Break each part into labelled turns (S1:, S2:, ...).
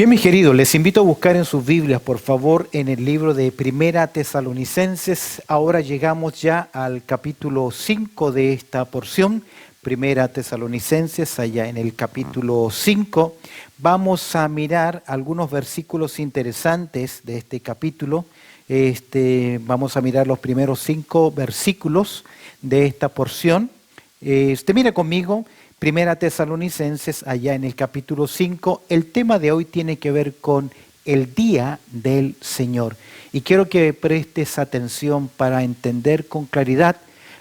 S1: Bien, mis queridos, les invito a buscar en sus Biblias, por favor, en el libro de Primera Tesalonicenses. Ahora llegamos ya al capítulo 5 de esta porción. Primera Tesalonicenses, allá en el capítulo 5. Vamos a mirar algunos versículos interesantes de este capítulo. Vamos a mirar los primeros 5 versículos de esta porción. Mira conmigo. Primera Tesalonicenses, allá en el capítulo 5, el tema de hoy tiene que ver con el día del Señor. Y quiero que prestes atención para entender con claridad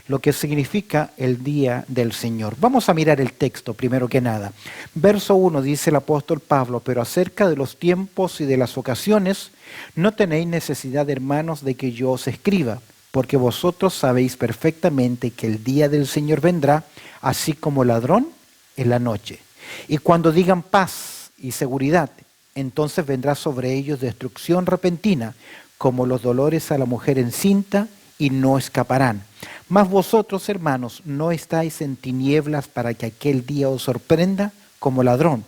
S1: lo que significa el día del Señor. Vamos a mirar el texto primero que nada. Verso 1 dice el apóstol Pablo: pero acerca de los tiempos y de las ocasiones, no tenéis necesidad, hermanos, de que yo os escriba, porque vosotros sabéis perfectamente que el día del Señor vendrá, así como ladrón en la noche. Y cuando digan paz y seguridad, entonces vendrá sobre ellos destrucción repentina, como los dolores a la mujer encinta, y no escaparán. Mas vosotros, hermanos, no estáis en tinieblas para que aquel día os sorprenda como ladrón,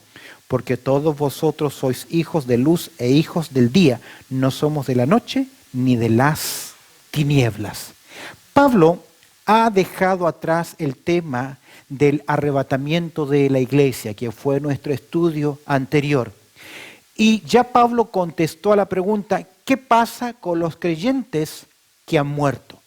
S1: porque todos vosotros sois hijos de luz e hijos del día, no somos de la noche ni de las tinieblas. Pablo ha dejado atrás el tema del arrebatamiento de la iglesia, que fue nuestro estudio anterior. Y ya Pablo contestó a la pregunta: ¿qué pasa con los creyentes que han muerto?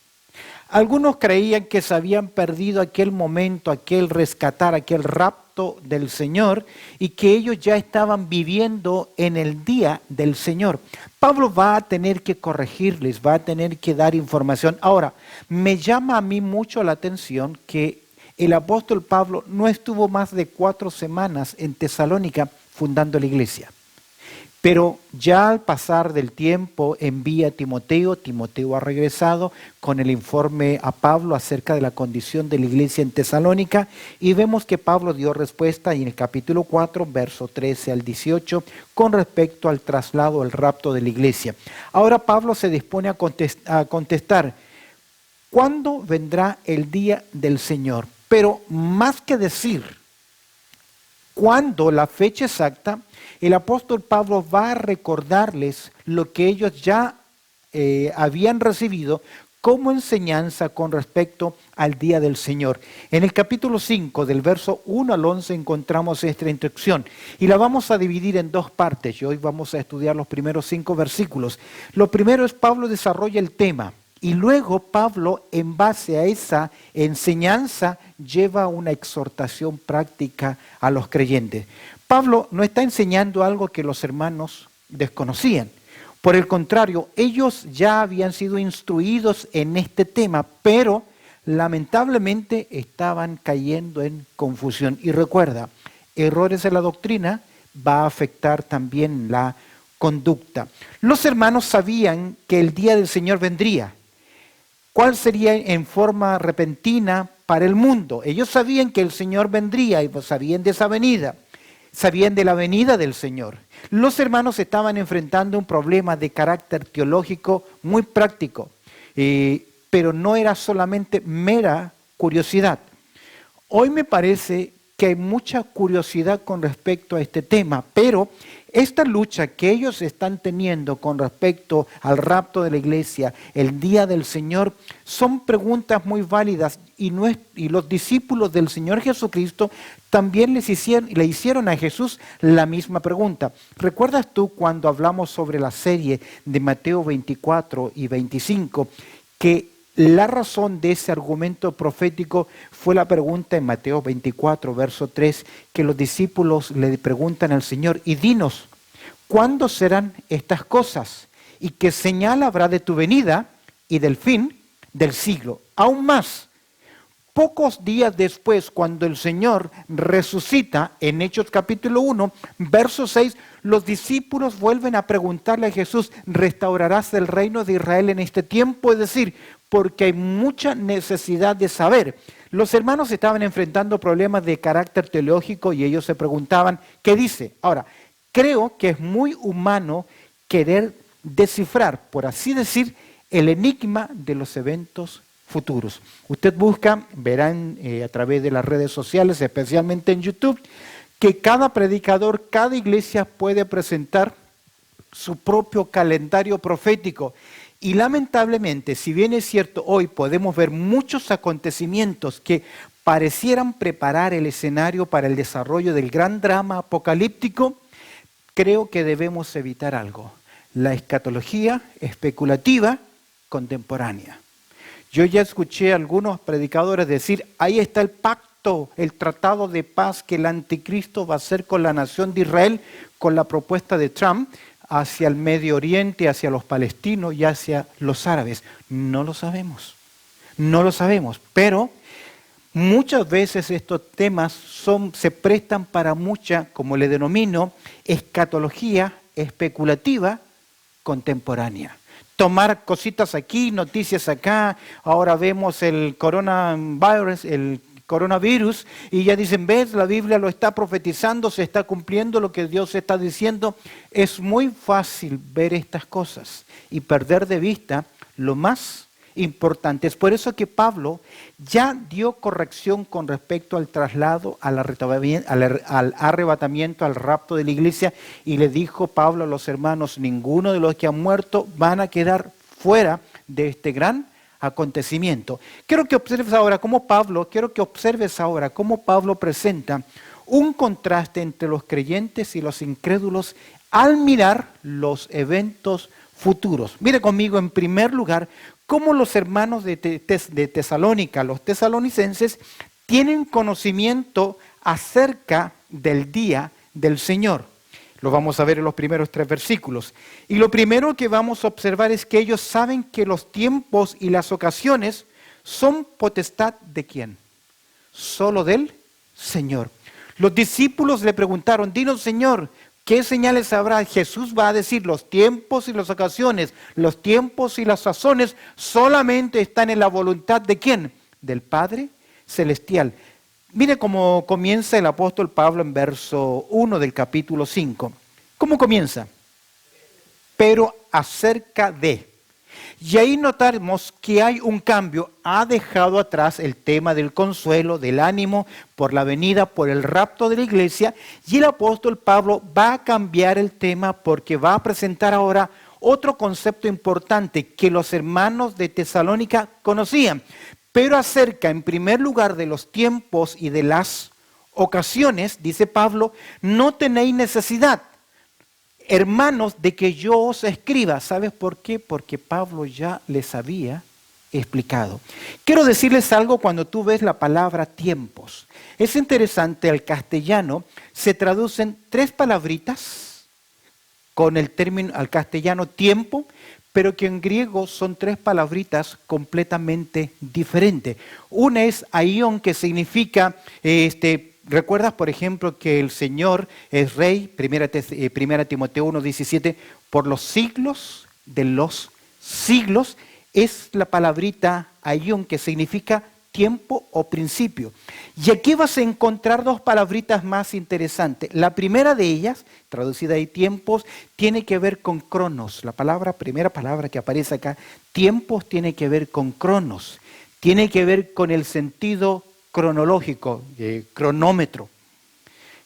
S1: Algunos creían que se habían perdido aquel momento, aquel rescatar, aquel rapto del Señor, y que ellos ya estaban viviendo en el día del Señor. Pablo va a tener que corregirles, va a tener que dar información. Ahora, me llama a mí mucho la atención que el apóstol Pablo no estuvo más de 4 semanas en Tesalónica fundando la iglesia. Pero ya al pasar del tiempo envía a Timoteo. Timoteo ha regresado con el informe a Pablo acerca de la condición de la iglesia en Tesalónica, y vemos que Pablo dio respuesta en el capítulo 4, verso 13 al 18, con respecto al traslado, al rapto de la iglesia. Ahora Pablo se dispone a contestar: ¿cuándo vendrá el día del Señor? Pero más que decir cuándo, la fecha exacta, el apóstol Pablo va a recordarles lo que ellos ya habían recibido como enseñanza con respecto al día del Señor. En el capítulo 5, del verso 1 al 11, encontramos esta instrucción, y la vamos a dividir en 2 partes, y hoy vamos a estudiar los primeros 5 versículos. Lo primero es: Pablo desarrolla el tema, y luego Pablo, en base a esa enseñanza, lleva una exhortación práctica a los creyentes. Pablo no está enseñando algo que los hermanos desconocían. Por el contrario, ellos ya habían sido instruidos en este tema, pero lamentablemente estaban cayendo en confusión. Y recuerda, errores en la doctrina va a afectar también la conducta. Los hermanos sabían que el día del Señor vendría. ¿Cuál sería en forma repentina para el mundo? Ellos sabían que el Señor vendría y sabían de esa venida. Sabían de la venida del Señor. Los hermanos estaban enfrentando un problema de carácter teológico muy práctico, pero no era solamente mera curiosidad. Hoy me parece que hay mucha curiosidad con respecto a este tema, pero esta lucha que ellos están teniendo con respecto al rapto de la iglesia, el día del Señor, son preguntas muy válidas, y los discípulos del Señor Jesucristo también le hicieron a Jesús la misma pregunta. ¿Recuerdas tú cuando hablamos sobre la serie de Mateo 24 y 25 que la razón de ese argumento profético fue la pregunta en Mateo 24, verso 3, que los discípulos le preguntan al Señor: y dinos, ¿cuándo serán estas cosas? ¿Y qué señal habrá de tu venida y del fin del siglo? Aún más, pocos días después, cuando el Señor resucita, en Hechos capítulo 1, verso 6, los discípulos vuelven a preguntarle a Jesús: ¿restaurarás el reino de Israel en este tiempo? Es decir, porque hay mucha necesidad de saber. Los hermanos estaban enfrentando problemas de carácter teológico y ellos se preguntaban: ¿qué dice? Ahora, creo que es muy humano querer descifrar, por así decir, el enigma de los eventos futuros. Usted busca, verán a través de las redes sociales, especialmente en YouTube, que cada predicador, cada iglesia puede presentar su propio calendario profético. Y lamentablemente, si bien es cierto, hoy podemos ver muchos acontecimientos que parecieran preparar el escenario para el desarrollo del gran drama apocalíptico, creo que debemos evitar algo: la escatología especulativa contemporánea. Yo ya escuché a algunos predicadores decir, ahí está el pacto, el tratado de paz que el anticristo va a hacer con la nación de Israel, con la propuesta de Trump hacia el Medio Oriente, hacia los palestinos y hacia los árabes. No lo sabemos, pero muchas veces estos temas se prestan para mucha, como le denomino, escatología especulativa contemporánea. Tomar cositas aquí, noticias acá, ahora vemos el coronavirus, y ya dicen, ves, la Biblia lo está profetizando, se está cumpliendo lo que Dios está diciendo. Es muy fácil ver estas cosas y perder de vista lo más importante. Es por eso que Pablo ya dio corrección con respecto al traslado, al arrebatamiento, al rapto de la iglesia, y le dijo Pablo a los hermanos, ninguno de los que han muerto van a quedar fuera de este gran acontecimiento. Quiero que observes ahora cómo Pablo presenta un contraste entre los creyentes y los incrédulos al mirar los eventos futuros. Mire conmigo, en primer lugar, cómo los hermanos de Tesalónica, los tesalonicenses, tienen conocimiento acerca del día del Señor. Lo vamos a ver en los primeros 3 versículos. Y lo primero que vamos a observar es que ellos saben que los tiempos y las ocasiones son potestad ¿de quién? Solo del Señor. Los discípulos le preguntaron, dinos, Señor, ¿qué señales habrá? Jesús va a decir, los tiempos y las ocasiones, los tiempos y las sazones solamente están en la voluntad ¿de quién? Del Padre Celestial. Mire cómo comienza el apóstol Pablo en verso 1 del capítulo 5. ¿Cómo comienza? Pero acerca de. Y ahí notamos que hay un cambio. Ha dejado atrás el tema del consuelo, del ánimo por la venida, por el rapto de la iglesia. Y el apóstol Pablo va a cambiar el tema porque va a presentar ahora otro concepto importante que los hermanos de Tesalónica conocían. Pero acerca, en primer lugar, de los tiempos y de las ocasiones, dice Pablo, no tenéis necesidad, hermanos, de que yo os escriba. ¿Sabes por qué? Porque Pablo ya les había explicado. Quiero decirles algo cuando tú ves la palabra tiempos. Es interesante, al castellano se traducen 3 palabritas con el término al castellano tiempo, pero que en griego son 3 palabritas completamente diferentes. Una es aion, que significa, recuerdas por ejemplo que el Señor es rey, primera Timoteo 1:17, por los siglos de los siglos, es la palabrita aion, que significa tiempo o principio. Y aquí vas a encontrar 2 palabritas más interesantes. La primera de ellas, traducida ahí tiempos, tiene que ver con cronos. Primera palabra que aparece acá, tiempos, tiene que ver con cronos. Tiene que ver con el sentido cronológico, cronómetro.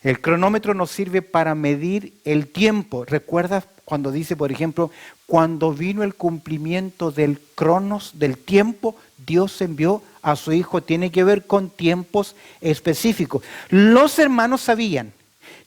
S1: El cronómetro nos sirve para medir el tiempo. ¿Recuerdas cuando dice, por ejemplo, cuando vino el cumplimiento del cronos, del tiempo, Dios envió a su Hijo? Tiene que ver con tiempos específicos. Los hermanos sabían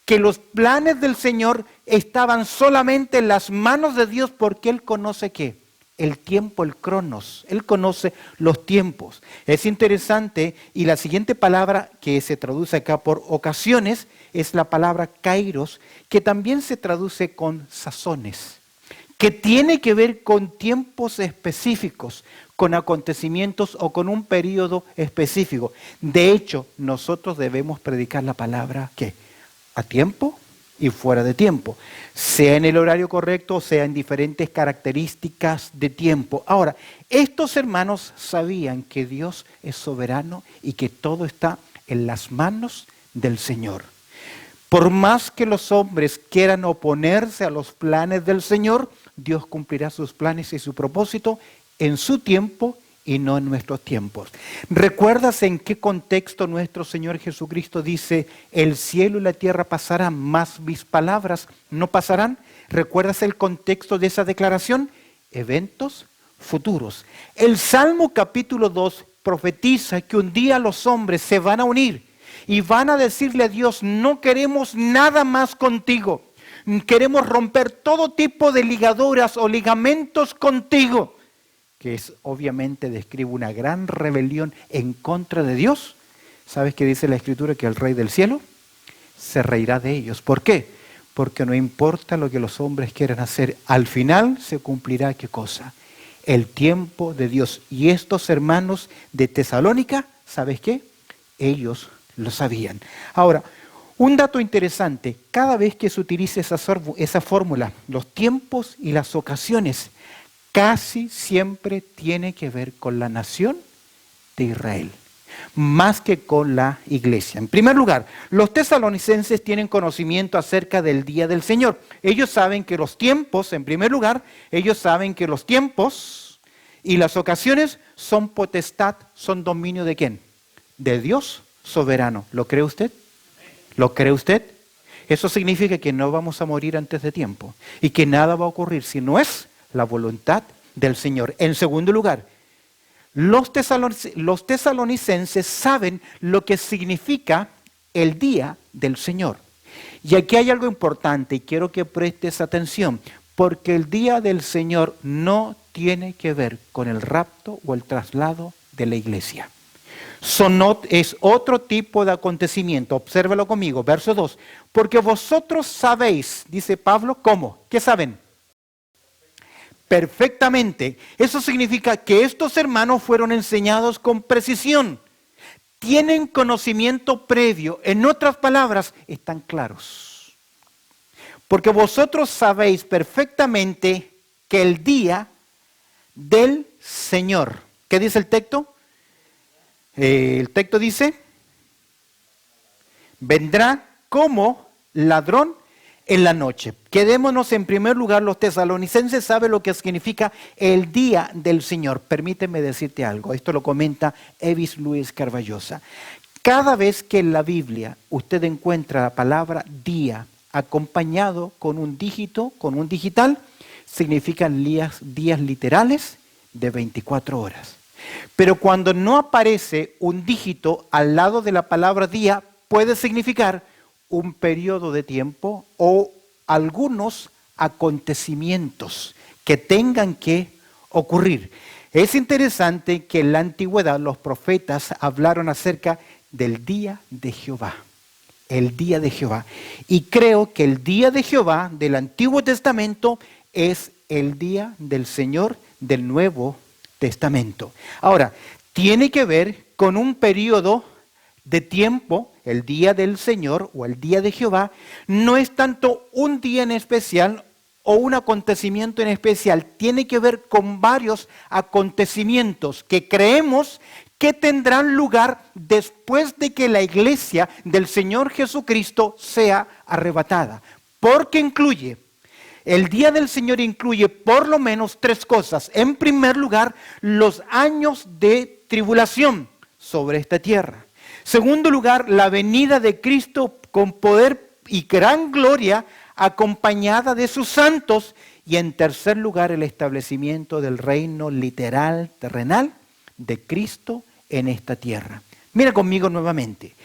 S1: que los planes del Señor estaban solamente en las manos de Dios, porque Él conoce ¿qué? El tiempo, el cronos. Él conoce los tiempos. Es interesante, y la siguiente palabra que se traduce acá por ocasiones es la palabra kairos, que también se traduce con sazones, que tiene que ver con tiempos específicos, con acontecimientos o con un periodo específico. De hecho, nosotros debemos predicar la palabra ¿qué? A tiempo y fuera de tiempo, sea en el horario correcto, sea en diferentes características de tiempo. Ahora, estos hermanos sabían que Dios es soberano y que todo está en las manos del Señor. Por más que los hombres quieran oponerse a los planes del Señor, Dios cumplirá sus planes y su propósito en su tiempo y no en nuestros tiempos. ¿Recuerdas en qué contexto nuestro Señor Jesucristo dice, el cielo y la tierra pasarán, mas mis palabras no pasarán? ¿Recuerdas el contexto de esa declaración? Eventos futuros. El Salmo capítulo 2 profetiza que un día los hombres se van a unir y van a decirle a Dios, no queremos nada más contigo. Queremos romper todo tipo de ligaduras o ligamentos contigo. Que es, obviamente describe una gran rebelión en contra de Dios. ¿Sabes qué dice la Escritura? Que el Rey del cielo se reirá de ellos. ¿Por qué? Porque no importa lo que los hombres quieran hacer, al final se cumplirá ¿qué cosa? El tiempo de Dios. Y estos hermanos de Tesalónica, ¿sabes qué? Ellos lo sabían. Ahora, un dato interesante, cada vez que se utiliza esa fórmula, los tiempos y las ocasiones, casi siempre tiene que ver con la nación de Israel, más que con la iglesia. En primer lugar, los tesalonicenses tienen conocimiento acerca del día del Señor. Ellos saben que los tiempos, en primer lugar, ellos saben que los tiempos y las ocasiones son potestad, son dominio ¿de quién? De Dios soberano. ¿Lo cree usted? ¿Lo cree usted? Eso significa que no vamos a morir antes de tiempo y que nada va a ocurrir si no es la voluntad del Señor. En segundo lugar, los tesalonicenses saben lo que significa el día del Señor. Y aquí hay algo importante y quiero que prestes atención, porque el día del Señor no tiene que ver con el rapto o el traslado de la iglesia. Es otro tipo de acontecimiento. Obsérvalo conmigo, verso 2. Porque vosotros sabéis, dice Pablo, ¿cómo? ¿Qué saben? Perfectamente. Eso significa que estos hermanos fueron enseñados con precisión. Tienen conocimiento previo. En otras palabras, están claros. Porque vosotros sabéis perfectamente que el día del Señor. ¿Qué dice el texto? El texto dice, vendrá como ladrón en la noche. Quedémonos en primer lugar, los tesalonicenses saben lo que significa el día del Señor. Permíteme decirte algo, esto lo comenta Evis Luis Carballosa. Cada vez que en la Biblia usted encuentra la palabra día acompañado con un dígito, con un digital, significan días literales de 24 horas. Pero cuando no aparece un dígito al lado de la palabra día, puede significar un periodo de tiempo o algunos acontecimientos que tengan que ocurrir. Es interesante que en la antigüedad los profetas hablaron acerca del día de Jehová. El día de Jehová. Y creo que el día de Jehová del Antiguo Testamento es el día del Señor del Nuevo Testamento. Ahora, tiene que ver con un periodo de tiempo, el día del Señor o el día de Jehová, no es tanto un día en especial o un acontecimiento en especial, tiene que ver con varios acontecimientos que creemos que tendrán lugar después de que la iglesia del Señor Jesucristo sea arrebatada, porque el día del Señor incluye por lo menos tres cosas. En primer lugar, los años de tribulación sobre esta tierra. Segundo lugar, la venida de Cristo con poder y gran gloria acompañada de sus santos. Y en tercer lugar, el establecimiento del reino literal, terrenal, de Cristo en esta tierra. Mira conmigo nuevamente.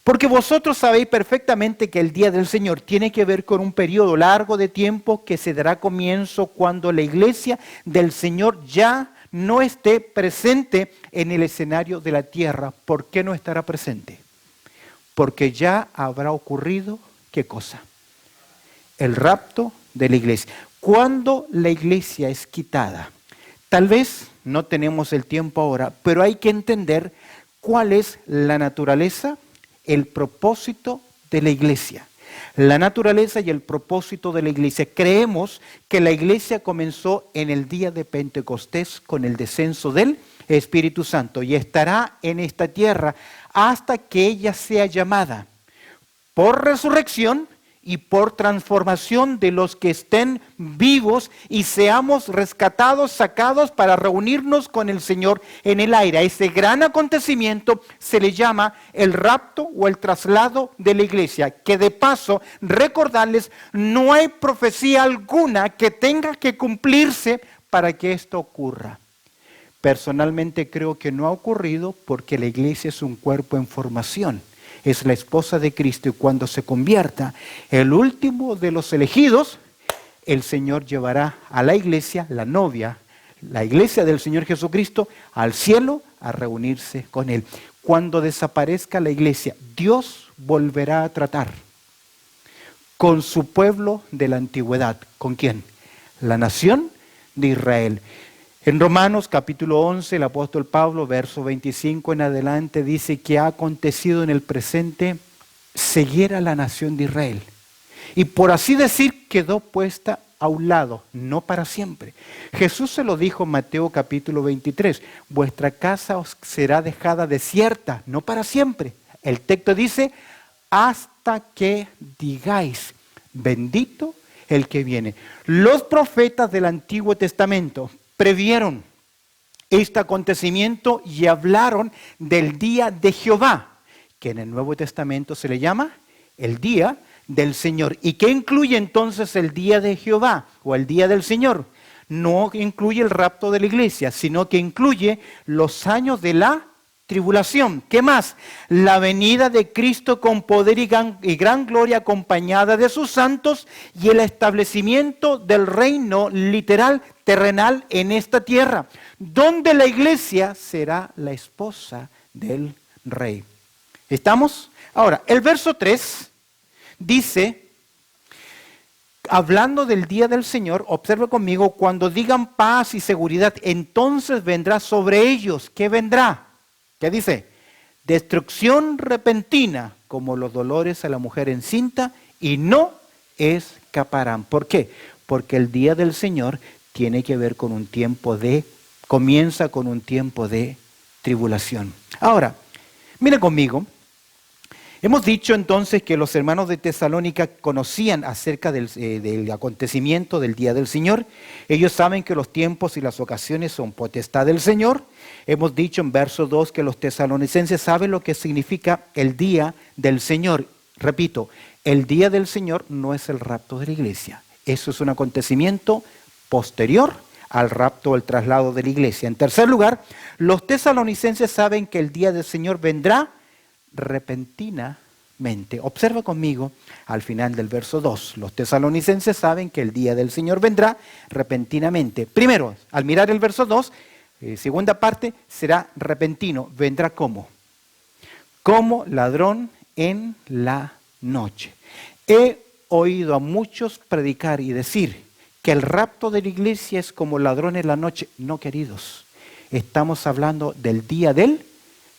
S1: Porque vosotros sabéis perfectamente que el día del Señor tiene que ver con un periodo largo de tiempo que se dará comienzo cuando la iglesia del Señor ya no esté presente en el escenario de la tierra. ¿Por qué no estará presente? Porque ya habrá ocurrido, ¿qué cosa? El rapto de la iglesia. Cuando la iglesia es quitada, tal vez no tenemos el tiempo ahora, pero hay que entender cuál es la naturaleza, el propósito de la iglesia. La naturaleza y el propósito de la iglesia. Creemos que la iglesia comenzó en el día de Pentecostés con el descenso del Espíritu Santo y estará en esta tierra hasta que ella sea llamada por resurrección y por transformación de los que estén vivos y seamos rescatados, sacados para reunirnos con el Señor en el aire. A ese gran acontecimiento se le llama el rapto o el traslado de la iglesia, que de paso, recordarles, no hay profecía alguna que tenga que cumplirse para que esto ocurra. Personalmente creo que no ha ocurrido porque la iglesia es un cuerpo en formación. Es la esposa de Cristo y cuando se convierta el último de los elegidos, el Señor llevará a la iglesia, la novia, la iglesia del Señor Jesucristo, al cielo a reunirse con Él. Cuando desaparezca la iglesia, Dios volverá a tratar con su pueblo de la antigüedad. ¿Con quién? La nación de Israel. En Romanos capítulo 11, el apóstol Pablo, verso 25 en adelante, dice que ha acontecido en el presente seguir a la nación de Israel. Y por así decir, quedó puesta a un lado, no para siempre. Jesús se lo dijo en Mateo capítulo 23, vuestra casa os será dejada desierta, no para siempre. El texto dice, hasta que digáis, bendito el que viene. Los profetas del Antiguo Testamento previeron este acontecimiento y hablaron del día de Jehová, que en el Nuevo Testamento se le llama el día del Señor. ¿Y qué incluye entonces el día de Jehová o el día del Señor? No incluye el rapto de la iglesia, sino que incluye los años de la tribulación. ¿Qué más? La venida de Cristo con poder y gran gloria acompañada de sus santos y el establecimiento del reino literal terrenal en esta tierra, donde la iglesia será la esposa del rey. ¿Estamos? Ahora, el verso 3 dice, hablando del día del Señor, observe conmigo, cuando digan paz y seguridad, entonces vendrá sobre ellos. ¿Qué vendrá? ¿Qué dice? Destrucción repentina, como los dolores a la mujer encinta, y no escaparán. ¿Por qué? Porque el día del Señor tiene que ver con un tiempo comienza con un tiempo de tribulación. Ahora, mire conmigo. Hemos dicho entonces que los hermanos de Tesalónica conocían acerca del acontecimiento del día del Señor. Ellos saben que los tiempos y las ocasiones son potestad del Señor. Hemos dicho en verso 2 que los tesalonicenses saben lo que significa el día del Señor. Repito, el día del Señor no es el rapto de la iglesia. Eso es un acontecimiento posterior al rapto o el traslado de la iglesia. En tercer lugar, los tesalonicenses saben que el día del Señor vendrá repentinamente. Observa conmigo al final del verso 2. Los tesalonicenses saben que el día del Señor vendrá repentinamente. Primero, al mirar el verso 2, segunda parte, será repentino. ¿Vendrá cómo? Como ladrón en la noche. He oído a muchos predicar y decir que el rapto de la iglesia es como ladrón en la noche. No, queridos, estamos hablando del día del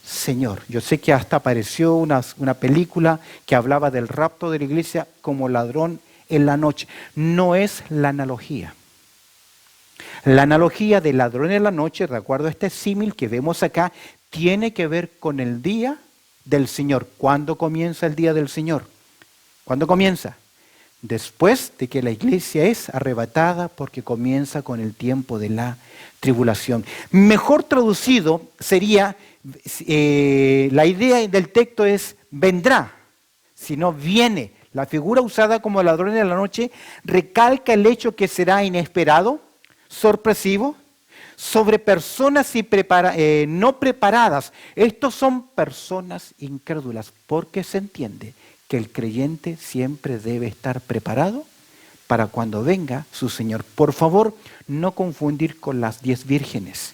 S1: Señor. Yo sé que hasta apareció una película que hablaba del rapto de la iglesia como ladrón en la noche. No es la analogía. La analogía de ladrón en la noche, de acuerdo a este símil que vemos acá, tiene que ver con el día del Señor. ¿Cuándo comienza el día del Señor? ¿Cuándo comienza? Después de que la iglesia es arrebatada, porque comienza con el tiempo de la tribulación. Mejor traducido sería, la idea del texto es vendrá, sino viene. La figura usada como ladrón en la noche recalca el hecho que será inesperado, sorpresivo, sobre personas no preparadas. Estos son personas incrédulas, porque se entiende que el creyente siempre debe estar preparado para cuando venga su Señor. Por favor, no confundir con las 10 vírgenes.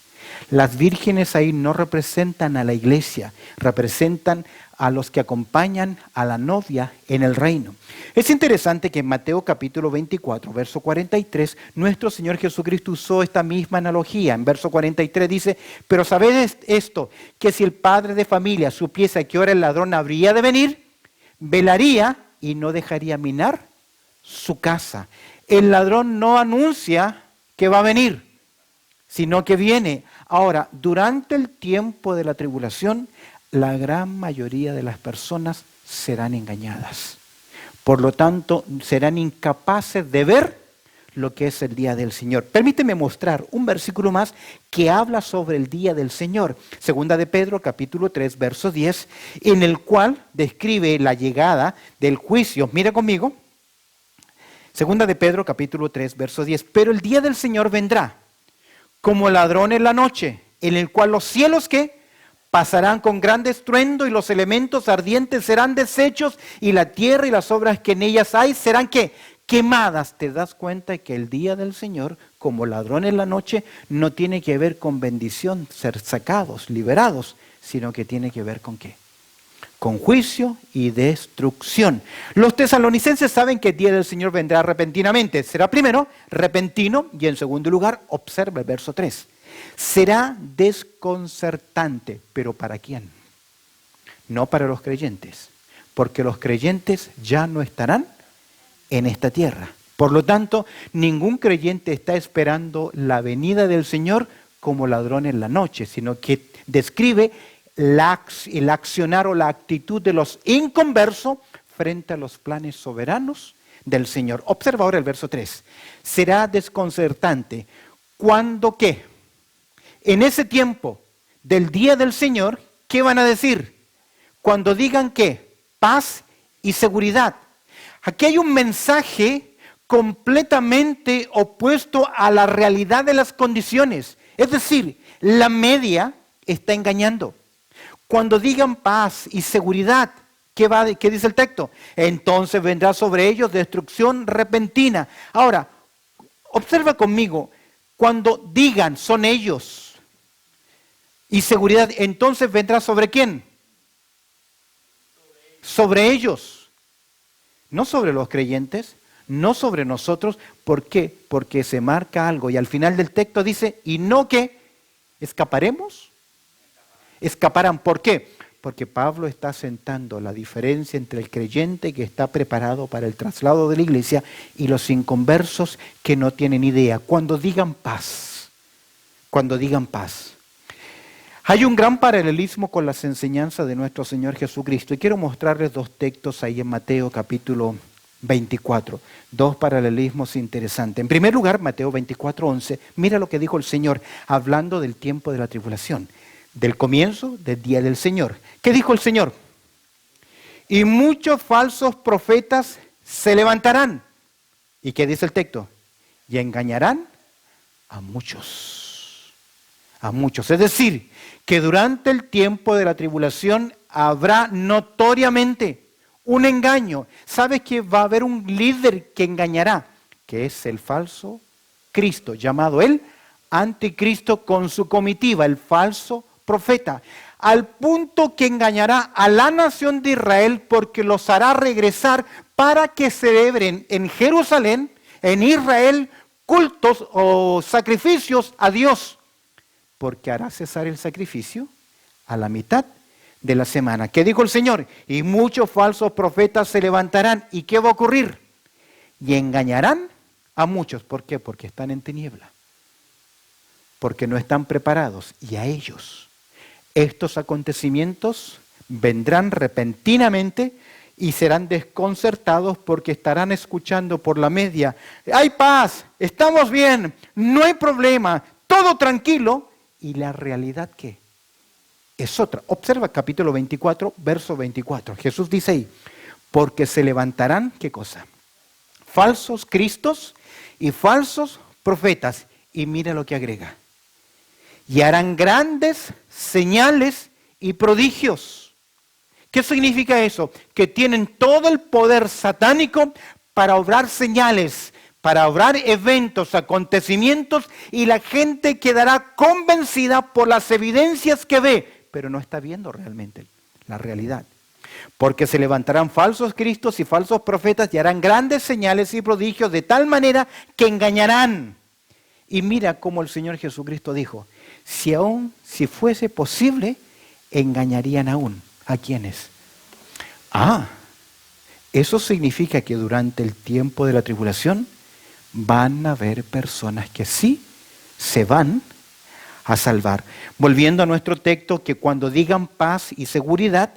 S1: Las vírgenes ahí no representan a la iglesia, representan a los que acompañan a la novia en el reino. Es interesante que en Mateo capítulo 24, verso 43, nuestro Señor Jesucristo usó esta misma analogía. En verso 43 dice, pero sabed esto, que si el padre de familia supiese a qué hora el ladrón habría de venir, velaría y no dejaría minar su casa. El ladrón no anuncia que va a venir, sino que viene. Ahora, durante el tiempo de la tribulación, la gran mayoría de las personas serán engañadas. Por lo tanto, serán incapaces de ver lo que es el día del Señor. Permíteme mostrar un versículo más que habla sobre el día del Señor. Segunda de Pedro, capítulo 3, verso 10, en el cual describe la llegada del juicio. Mira conmigo. Segunda de Pedro, capítulo 3, verso 10. Pero el día del Señor vendrá como ladrón en la noche, en el cual los cielos, ¿qué? Pasarán con gran estruendo y los elementos ardientes serán deshechos y la tierra y las obras que en ellas hay serán, ¿qué? Quemadas. Te das cuenta que el día del Señor, como ladrón en la noche, no tiene que ver con bendición, ser sacados, liberados, sino que tiene que ver con ¿qué? Con juicio y destrucción. Los tesalonicenses saben que el día del Señor vendrá repentinamente. Será primero repentino y en segundo lugar, observa el verso 3. Será desconcertante, pero ¿para quién? No para los creyentes, porque los creyentes ya no estarán en esta tierra. Por lo tanto, ningún creyente está esperando la venida del Señor como ladrón en la noche, sino que describe el accionar o la actitud de los inconversos frente a los planes soberanos del Señor. Observa ahora el verso 3. Será desconcertante cuando ¿qué? En ese tiempo del día del Señor, ¿qué van a decir? Cuando digan ¿qué? Paz y seguridad. Aquí hay un mensaje completamente opuesto a la realidad de las condiciones. Es decir, la media está engañando. Cuando digan paz y seguridad, ¿qué dice el texto? Entonces vendrá sobre ellos destrucción repentina. Ahora, observa conmigo, cuando digan son ellos y seguridad, entonces vendrá ¿sobre quién? Sobre ellos. No sobre los creyentes, no sobre nosotros. ¿Por qué? Porque se marca algo y al final del texto dice, ¿y no qué? ¿Escaparemos? Escaparán. ¿Por qué? Porque Pablo está sentando la diferencia entre el creyente que está preparado para el traslado de la iglesia y los inconversos que no tienen idea. Cuando digan paz, hay un gran paralelismo con las enseñanzas de nuestro Señor Jesucristo y quiero mostrarles dos textos ahí en Mateo capítulo 24, dos paralelismos interesantes. En primer lugar, Mateo 24, 11, mira lo que dijo el Señor hablando del tiempo de la tribulación, del comienzo del día del Señor. ¿Qué dijo el Señor? Y muchos falsos profetas se levantarán. ¿Y qué dice el texto? Y engañarán a muchos. A muchos. Es decir, que durante el tiempo de la tribulación habrá notoriamente un engaño. ¿Sabes que va a haber un líder que engañará? Que es el falso Cristo, llamado el anticristo con su comitiva, el falso profeta, al punto que engañará a la nación de Israel porque los hará regresar para que celebren en Jerusalén, en Israel, cultos o sacrificios a Dios, porque hará cesar el sacrificio a la mitad de la semana. ¿Qué dijo el Señor? Y muchos falsos profetas se levantarán. ¿Y qué va a ocurrir? Y engañarán a muchos. ¿Por qué? Porque están en tiniebla. Porque no están preparados. Y a ellos estos acontecimientos vendrán repentinamente y serán desconcertados porque estarán escuchando por la media. Hay paz, estamos bien, no hay problema, todo tranquilo. ¿Y la realidad qué? Es otra. Observa capítulo 24, verso 24. Jesús dice ahí, porque se levantarán, ¿qué cosa? Falsos cristos y falsos profetas. Y mira lo que agrega. Y harán grandes señales y prodigios. ¿Qué significa eso? Que tienen todo el poder satánico para obrar señales, para obrar eventos, acontecimientos, y la gente quedará convencida por las evidencias que ve, pero no está viendo realmente la realidad. Porque se levantarán falsos cristos y falsos profetas y harán grandes señales y prodigios de tal manera que engañarán. Y mira cómo el Señor Jesucristo dijo, si fuese posible, engañarían aún. ¿A quiénes? Eso significa que durante el tiempo de la tribulación van a haber personas que sí se van a salvar. Volviendo a nuestro texto, que cuando digan paz y seguridad,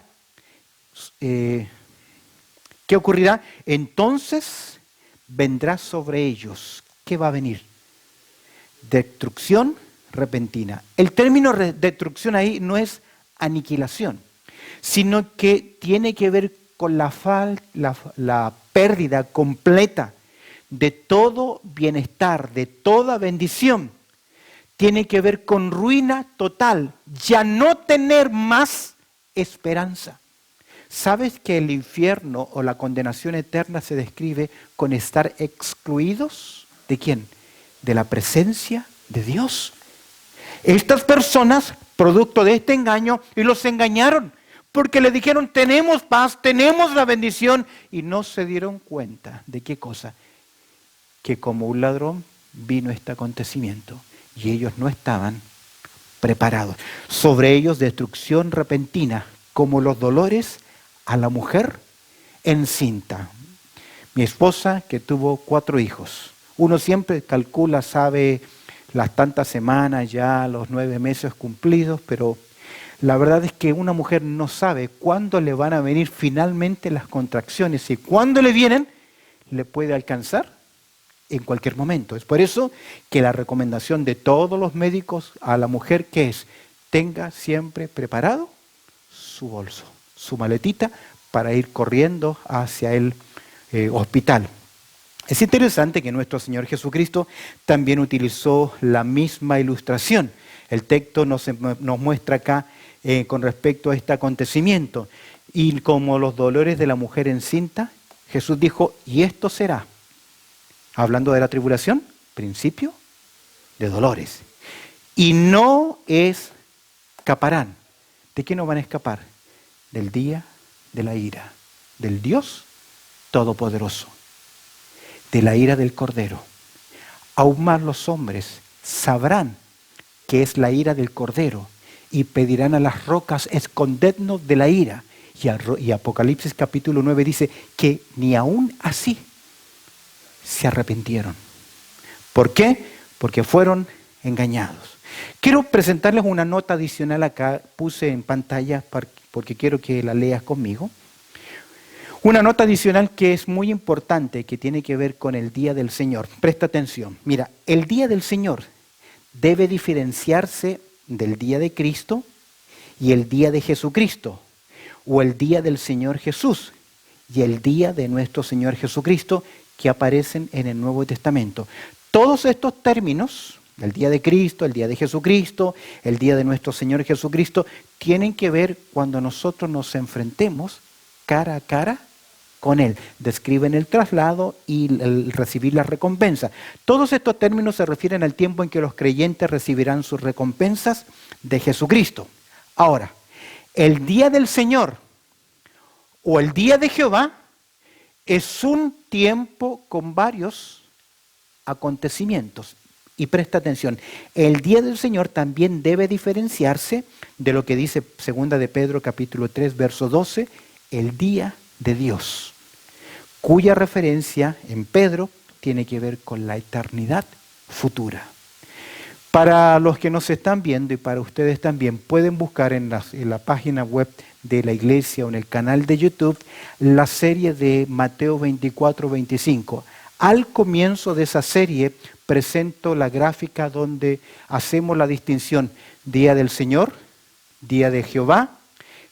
S1: ¿Qué ocurrirá? Entonces vendrá sobre ellos. ¿Qué va a venir? Destrucción repentina. El término destrucción ahí no es aniquilación, sino que tiene que ver con la pérdida completa de todo bienestar, de toda bendición. Tiene que ver con ruina total, ya no tener más esperanza. ¿Sabes que el infierno o la condenación eterna se describe con estar excluidos? ¿De quién? De la presencia de Dios. Estas personas, producto de este engaño, y los engañaron, porque le dijeron, tenemos paz, tenemos la bendición, y no se dieron cuenta de qué cosa, que como un ladrón vino este acontecimiento, y ellos no estaban preparados. Sobre ellos destrucción repentina, como los dolores a la mujer encinta. Mi esposa, que tuvo 4 hijos, uno siempre calcula, sabe las tantas semanas ya, los 9 meses cumplidos, pero la verdad es que una mujer no sabe cuándo le van a venir finalmente las contracciones, y cuándo le vienen, le puede alcanzar en cualquier momento. Es por eso que la recomendación de todos los médicos a la mujer, que es, tenga siempre preparado su bolso, su maletita, para ir corriendo hacia el hospital. Es interesante que nuestro Señor Jesucristo también utilizó la misma ilustración. El texto nos muestra acá con respecto a este acontecimiento. Y como los dolores de la mujer encinta, Jesús dijo, y esto será, hablando de la tribulación, principio de dolores. Y no escaparán. ¿De qué no van a escapar? Del día de la ira, del Dios Todopoderoso, de la ira del Cordero. Aún más los hombres sabrán que es la ira del Cordero y pedirán a las rocas, escondednos de la ira. Y Apocalipsis capítulo 9 dice que ni aún así se arrepintieron. ¿Por qué? Porque fueron engañados. Quiero presentarles una nota adicional acá, puse en pantalla porque quiero que la leas conmigo. Una nota adicional que es muy importante, que tiene que ver con el día del Señor. Presta atención. Mira, el día del Señor debe diferenciarse del día de Cristo y el día de Jesucristo, o el día del Señor Jesús y el día de nuestro Señor Jesucristo, que aparecen en el Nuevo Testamento. Todos estos términos, el día de Cristo, el día de Jesucristo, el día de nuestro Señor Jesucristo, tienen que ver cuando nosotros nos enfrentemos cara a cara con Él. Describen el traslado y el recibir la recompensa. Todos estos términos se refieren al tiempo en que los creyentes recibirán sus recompensas de Jesucristo. Ahora, el día del Señor o el día de Jehová es un tiempo con varios acontecimientos. Y presta atención, el día del Señor también debe diferenciarse de lo que dice 2 de Pedro capítulo 3, verso 12, el día de Dios, cuya referencia en Pedro tiene que ver con la eternidad futura. Para los que nos están viendo y para ustedes también, pueden buscar en la página web de la iglesia o en el canal de YouTube la serie de Mateo 24-25. Al comienzo de esa serie presento la gráfica donde hacemos la distinción día del Señor, día de Jehová,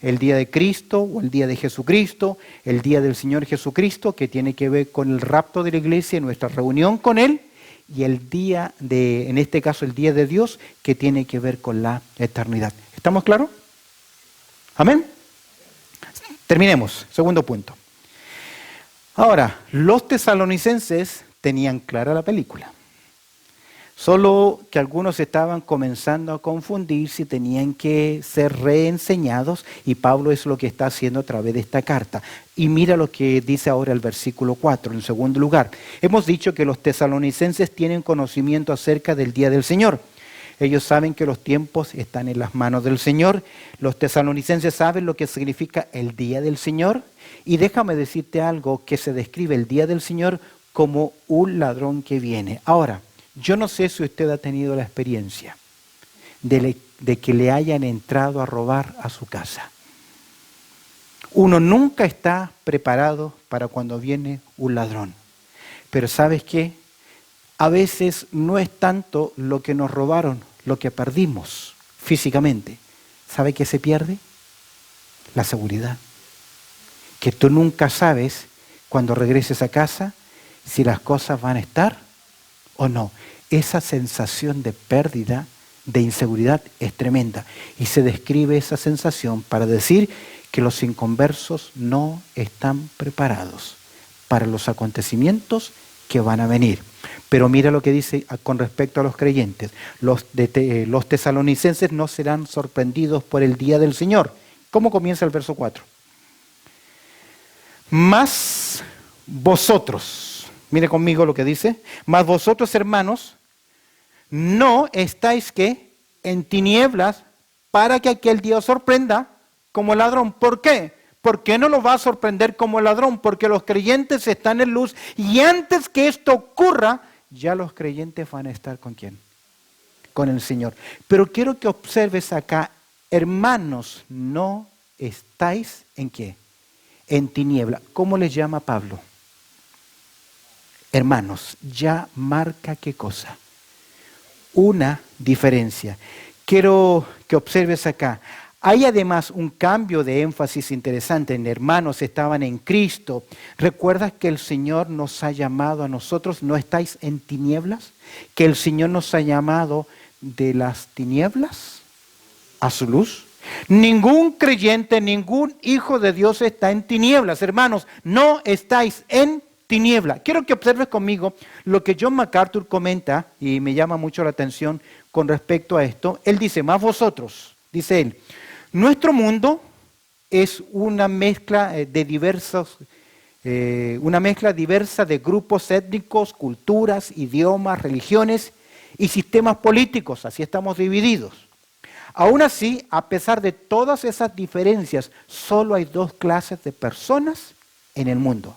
S1: el día de Cristo o el día de Jesucristo, el día del Señor Jesucristo, que tiene que ver con el rapto de la iglesia, nuestra reunión con Él, y el día de, en este caso, el día de Dios, que tiene que ver con la eternidad. ¿Estamos claros? ¿Amén? Terminemos. Segundo punto. Ahora, los tesalonicenses tenían clara la película. Solo que algunos estaban comenzando a confundir si tenían que ser reenseñados, y Pablo es lo que está haciendo a través de esta carta. Y mira lo que dice ahora el versículo 4, en segundo lugar. Hemos dicho que los tesalonicenses tienen conocimiento acerca del día del Señor. Ellos saben que los tiempos están en las manos del Señor. Los tesalonicenses saben lo que significa el día del Señor. Y déjame decirte algo, que se describe el día del Señor como un ladrón que viene. Ahora, yo no sé si usted ha tenido la experiencia de que le hayan entrado a robar a su casa. Uno nunca está preparado para cuando viene un ladrón. Pero ¿sabes qué? A veces no es tanto lo que nos robaron, lo que perdimos físicamente. ¿Sabe qué se pierde? La seguridad. Que tú nunca sabes cuando regreses a casa si las cosas van a estar o no. Esa sensación de pérdida, de inseguridad es tremenda. Y se describe esa sensación para decir que los inconversos no están preparados para los acontecimientos que van a venir. Pero mira lo que dice con respecto a los creyentes. Los tesalonicenses no serán sorprendidos por el día del Señor. ¿Cómo comienza el verso 4? Mas vosotros, mire conmigo lo que dice, mas vosotros, hermanos, no estáis ¿qué? En tinieblas para que aquel día os sorprenda como ladrón. ¿Por qué? ¿Por qué no lo va a sorprender como ladrón? Porque los creyentes están en luz y antes que esto ocurra, ya los creyentes van a estar ¿con quién? Con el Señor. Pero quiero que observes acá, hermanos, no estáis ¿en qué? En tiniebla. ¿Cómo les llama Pablo? Hermanos, ya marca qué cosa. Una diferencia. Quiero que observes acá. Hay además un cambio de énfasis interesante. En hermanos estaban en Cristo. ¿Recuerdas que el Señor nos ha llamado a nosotros? ¿No estáis en tinieblas? Que el Señor nos ha llamado de las tinieblas a su luz. Ningún creyente, ningún hijo de Dios está en tinieblas. Hermanos, no estáis en tiniebla. Quiero que observes conmigo lo que John MacArthur comenta y me llama mucho la atención con respecto a esto. Él dice, más vosotros, dice él, nuestro mundo es una mezcla una mezcla diversa de grupos étnicos, culturas, idiomas, religiones y sistemas políticos. Así estamos divididos. Aún así, a pesar de todas esas diferencias, solo hay dos clases de personas en el mundo.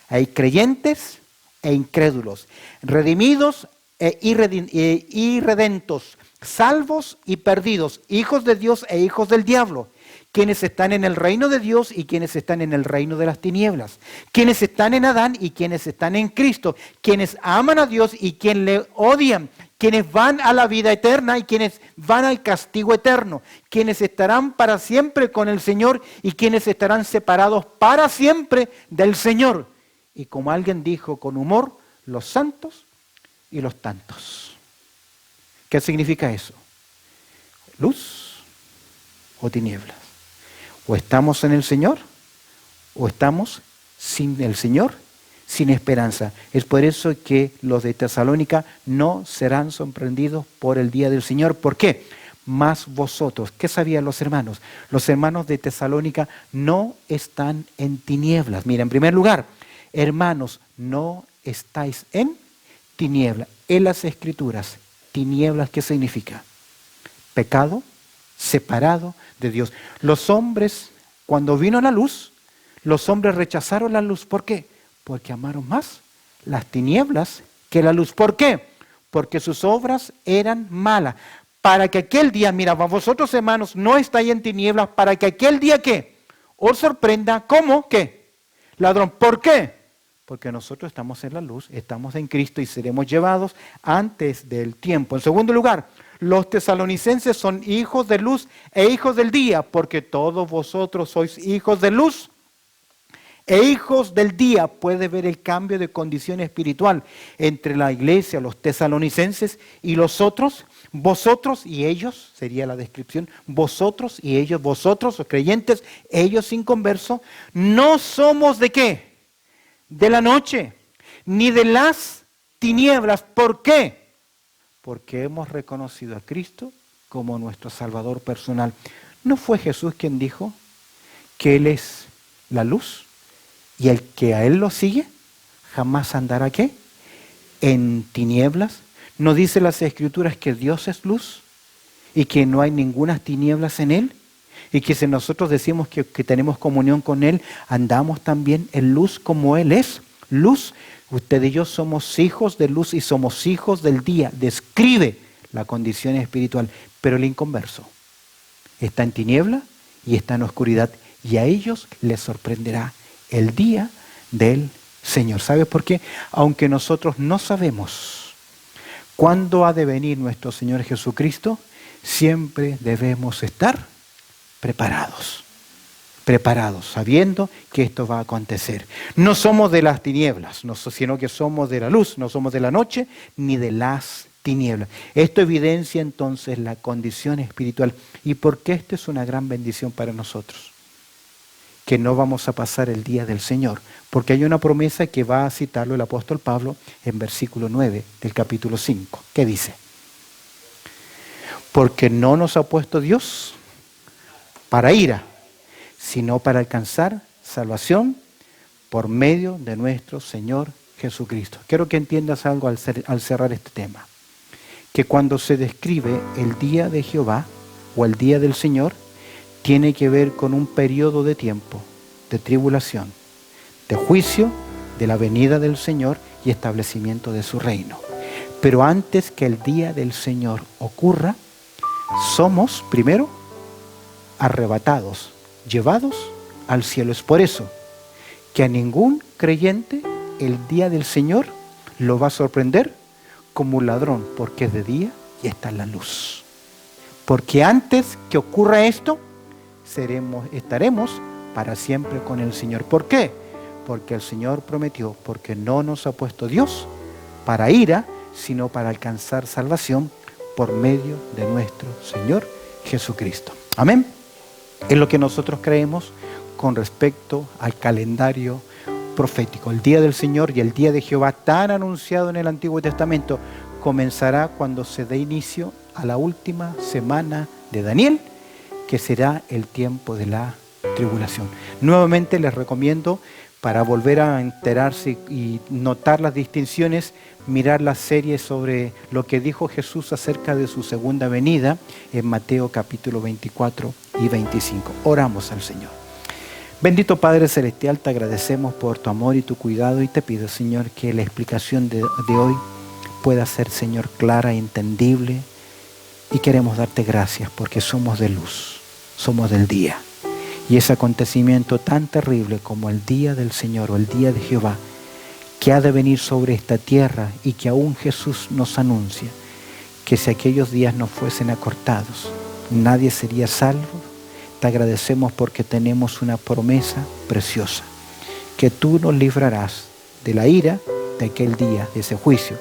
S1: Hay creyentes e incrédulos, redimidos e irredentos, salvos y perdidos, hijos de Dios e hijos del diablo, quienes están en el reino de Dios y quienes están en el reino de las tinieblas, quienes están en Adán y quienes están en Cristo, quienes aman a Dios y quienes le odian, quienes van a la vida eterna y quienes van al castigo eterno, quienes estarán para siempre con el Señor y quienes estarán separados para siempre del Señor. Y como alguien dijo con humor, los santos y los tantos. ¿Qué significa eso? ¿Luz o tinieblas? O estamos en el Señor o estamos sin el Señor, sin esperanza. Es por eso que los de Tesalónica no serán sorprendidos por el día del Señor. ¿Por qué? Más vosotros. ¿Qué sabían los hermanos? Los hermanos de Tesalónica no están en tinieblas. Mira, en primer lugar, hermanos, no estáis en tinieblas. En las Escrituras, tinieblas, ¿qué significa? Pecado, separado de Dios. Los hombres, cuando vino la luz, los hombres rechazaron la luz. ¿Por qué? Porque amaron más las tinieblas que la luz. ¿Por qué? Porque sus obras eran malas. Para que aquel día, mira, vosotros hermanos, no estáis en tinieblas, para que aquel día, ¿qué? Os sorprenda, ¿cómo? ¿Qué? Ladrón. ¿Por qué? Porque nosotros estamos en la luz, estamos en Cristo y seremos llevados antes del tiempo. En segundo lugar, los tesalonicenses son hijos de luz e hijos del día, porque todos vosotros sois hijos de luz e hijos del día. Puede ver el cambio de condición espiritual entre la iglesia, los tesalonicenses y los otros. Vosotros y ellos, sería la descripción, vosotros y ellos, vosotros los creyentes, ellos inconversos, no somos ¿de qué? De la noche, ni de las tinieblas. ¿Por qué? Porque hemos reconocido a Cristo como nuestro Salvador personal. ¿No fue Jesús quien dijo que Él es la luz y el que a Él lo sigue jamás andará ¿qué? En tinieblas? ¿No dice las Escrituras que Dios es luz y que no hay ninguna tinieblas en Él? Y que si nosotros decimos que tenemos comunión con Él, andamos también en luz como Él es luz. Usted y yo somos hijos de luz y somos hijos del día. Describe la condición espiritual. Pero el inconverso está en tiniebla y está en oscuridad y a ellos les sorprenderá el día del Señor. ¿Sabes por qué? Aunque nosotros no sabemos cuándo ha de venir nuestro Señor Jesucristo, siempre debemos estar preparados. Preparados, sabiendo que esto va a acontecer. No somos de las tinieblas, sino que somos de la luz, no somos de la noche ni de las tinieblas. Esto evidencia entonces la condición espiritual. ¿Y por qué esto es una gran bendición para nosotros? Que no vamos a pasar el día del Señor, porque hay una promesa que va a citarlo el apóstol Pablo en versículo 9 del capítulo 5, que dice: porque no nos ha puesto Dios para ira, sino para alcanzar salvación por medio de nuestro Señor Jesucristo. Quiero que entiendas algo al cerrar este tema, que cuando se describe el día de Jehová o el día del Señor, tiene que ver con un periodo de tiempo, de tribulación, de juicio, de la venida del Señor y establecimiento de su reino. Pero antes que el día del Señor ocurra, somos primero arrebatados, llevados al cielo. Es por eso que a ningún creyente el día del Señor lo va a sorprender como un ladrón, porque es de día y está en la luz. Porque antes que ocurra esto, estaremos para siempre con el Señor. ¿Por qué? Porque el Señor prometió, porque no nos ha puesto Dios para ira, sino para alcanzar salvación por medio de nuestro Señor Jesucristo. Amén. Es lo que nosotros creemos con respecto al calendario profético. El día del Señor y el día de Jehová, tan anunciado en el Antiguo Testamento, comenzará cuando se dé inicio a la última semana de Daniel, que será el tiempo de la tribulación. Nuevamente les recomiendo, para volver a enterarse y notar las distinciones, mirar la serie sobre lo que dijo Jesús acerca de su segunda venida en Mateo capítulo 24 y 25. Oramos al Señor. Bendito Padre Celestial, te agradecemos por tu amor y tu cuidado y te pido, Señor, que la explicación de hoy pueda ser, Señor, clara e entendible, y queremos darte gracias porque somos de luz, somos del día. Y ese acontecimiento tan terrible como el día del Señor o el día de Jehová, que ha de venir sobre esta tierra y que aún Jesús nos anuncia, que si aquellos días no fuesen acortados, nadie sería salvo. Te agradecemos porque tenemos una promesa preciosa, que tú nos librarás de la ira de aquel día, de ese juicio,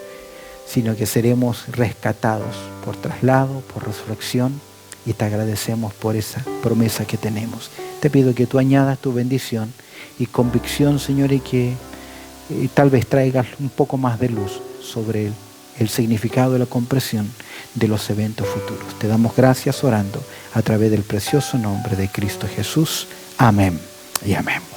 S1: sino que seremos rescatados por traslado, por resurrección, y te agradecemos por esa promesa que tenemos. Te pido que tú añadas tu bendición y convicción, Señor, y que tal vez traigas un poco más de luz sobre el significado y la comprensión de los eventos futuros. Te damos gracias orando a través del precioso nombre de Cristo Jesús. Amén y amén.